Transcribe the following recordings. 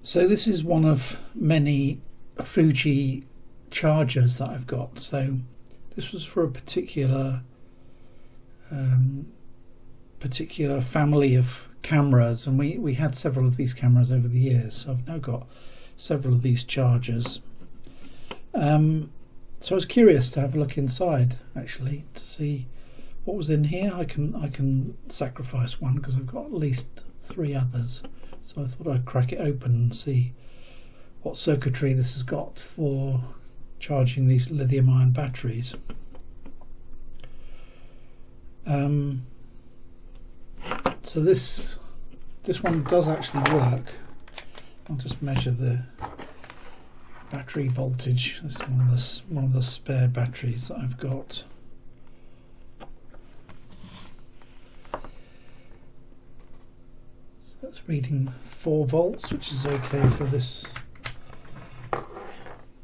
So this is one of many Fuji chargers that I've got. So this was for a particular family of cameras, and we had several of these cameras over the years, so I've now got several of these chargers. So I was curious to have a look inside, actually, to see what was in here. I can sacrifice one because I've got at least 3 others, so I thought I'd crack it open and see what circuitry this has got for charging these lithium-ion batteries. So this one does actually work. I'll just measure the battery voltage. This is one of the spare batteries that I've got. So that's reading 4 volts, which is okay for this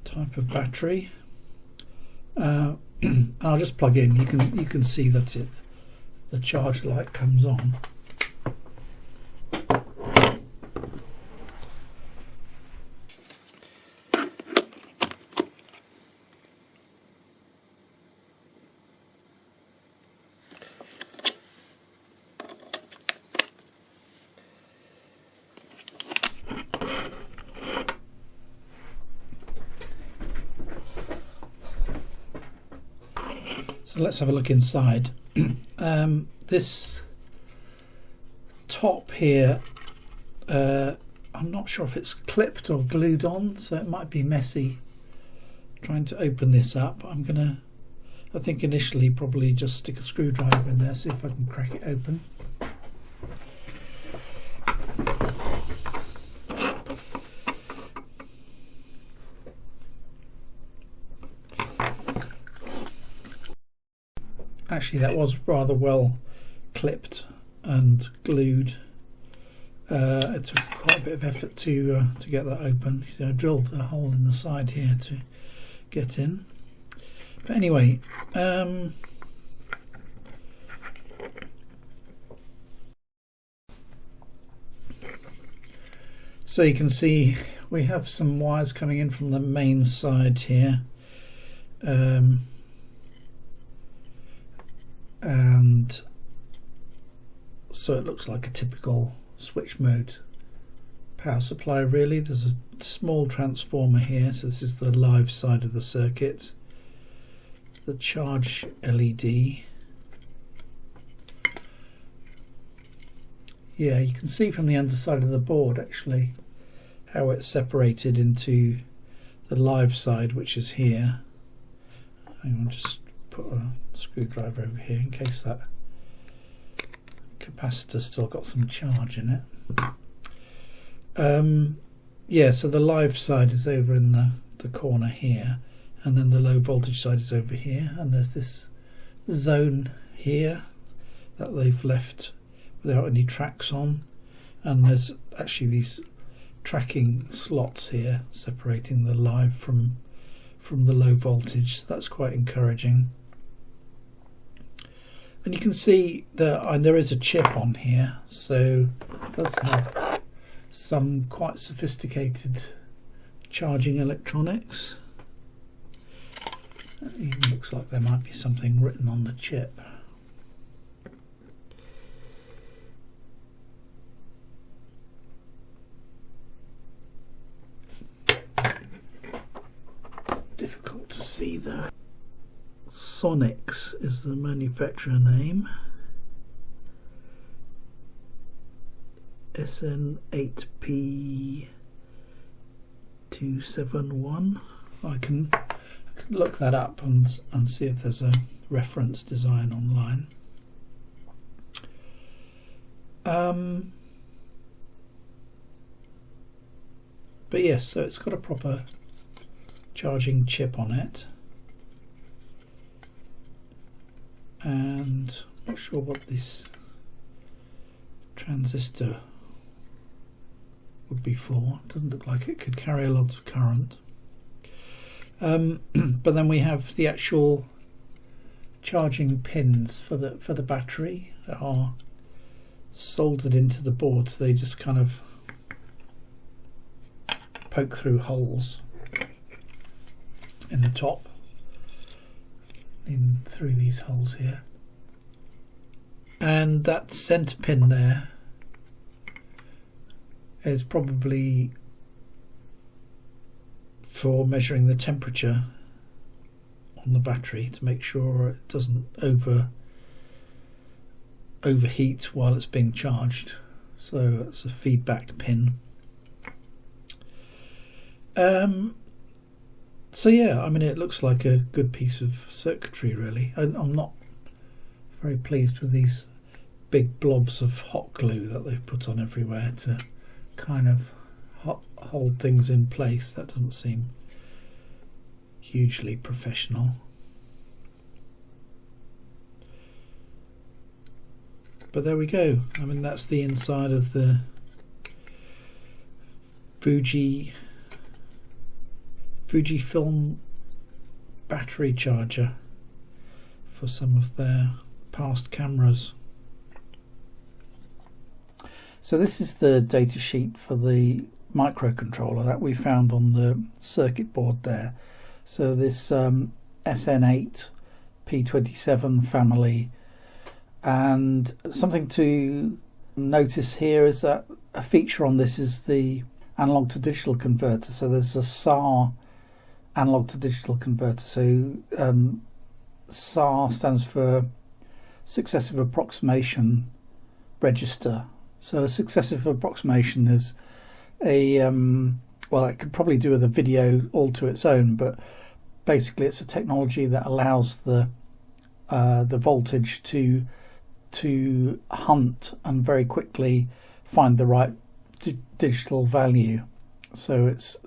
type of battery. I'll just plug in. You can see that's it. The charge light comes on. So let's have a look inside. This top here, I'm not sure if it's clipped or glued on, so it might be messy trying to open this up. I think initially probably just stick a screwdriver in there, see if I can crack it open. Actually, that was rather well clipped and glued. It took quite a bit of effort to get that open. So I drilled a hole in the side here to get in. But anyway, so you can see we have some wires coming in from the main side here. And so it looks like a typical switch mode power supply, really. There's a small transformer here, so this is the live side of the circuit. The charge LED. Yeah, you can see from the underside of the board actually how it's separated into the live side, which is here. I'll just put a screwdriver over here in case that capacitor's still got some charge in it. Yeah, so the live side is over in the corner here, and then the low voltage side is over here, and there's this zone here that they've left without any tracks on, and there's actually these tracking slots here separating the live from the low voltage, so that's quite encouraging. And you can see that there is a chip on here, so it does have some quite sophisticated charging electronics. It even looks like there might be something written on the chip. Difficult to see though. Sonics is the manufacturer name. SN8P271. I can look that up and see if there's a reference design online. But yes, so it's got a proper charging chip on it, and I'm not sure what this transistor would be for. It doesn't look like it could carry a lot of current. But then we have the actual charging pins for the battery that are soldered into the board, so they just kind of poke through holes in the top, in through these holes here. And that centre pin there is probably for measuring the temperature on the battery to make sure it doesn't overheat while it's being charged. So it's a feedback pin. So yeah, I mean, it looks like a good piece of circuitry really. I'm not very pleased with these big blobs of hot glue that they've put on everywhere to kind of hold things in place. That doesn't seem hugely professional. But there we go. I mean, that's the inside of the Fujifilm battery charger for some of their past cameras. So this is the data sheet for the microcontroller that we found on the circuit board there. So this SN8 P27 family, and something to notice here is that a feature on this is the analog to digital converter. So there's a SAR analog to digital converter. So SAR stands for successive approximation register. So a successive approximation is a well, it could probably do with a video all to its own, but basically it's a technology that allows the voltage to hunt and very quickly find the right digital value. So it's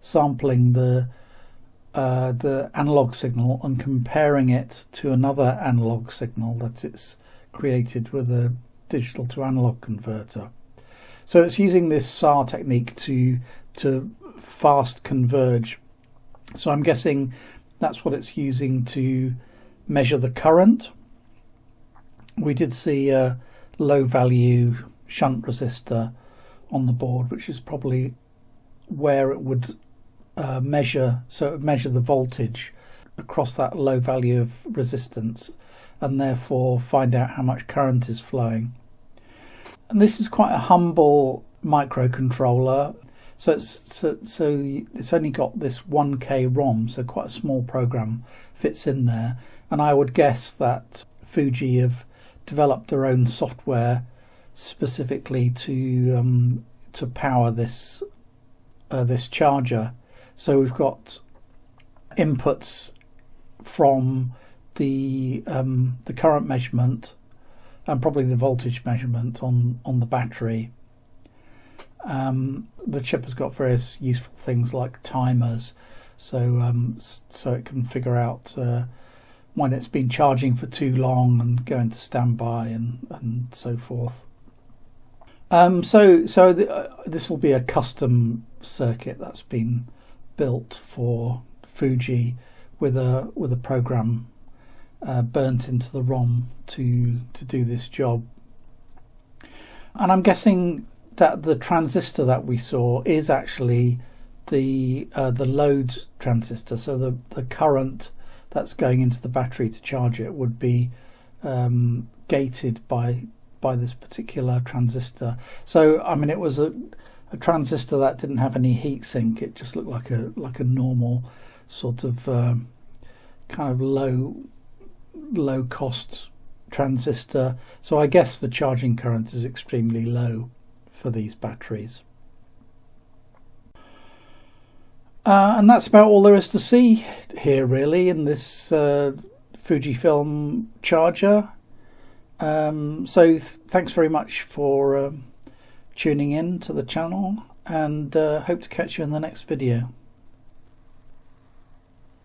sampling the analog signal and comparing it to another analog signal that it's created with a digital to analog converter. So it's using this SAR technique to fast converge. So I'm guessing that's what it's using to measure the current. We did see a low value shunt resistor on the board, which is probably where it would measure. So it would measure the voltage across that low value of resistance and therefore find out how much current is flowing. And this is quite a humble microcontroller. So it's only got this 1K ROM, so quite a small program fits in there. And I would guess that Fuji have developed their own software specifically to power this this charger. So we've got inputs from the current measurement and probably the voltage measurement on the battery. The chip has got various useful things like timers, so it can figure out when it's been charging for too long and go into standby and so forth. This will be a custom circuit that's been built for Fuji with a program burnt into the ROM to do this job. And I'm guessing that the transistor that we saw is actually the load transistor. So the current that's going into the battery to charge it would be gated by this particular transistor. So I mean, it was a transistor that didn't have any heat sink. It just looked like a normal sort of kind of low cost transistor. So I guess the charging current is extremely low for these batteries. And that's about all there is to see here really in this Fujifilm charger. So thanks very much for tuning in to the channel, and hope to catch you in the next video.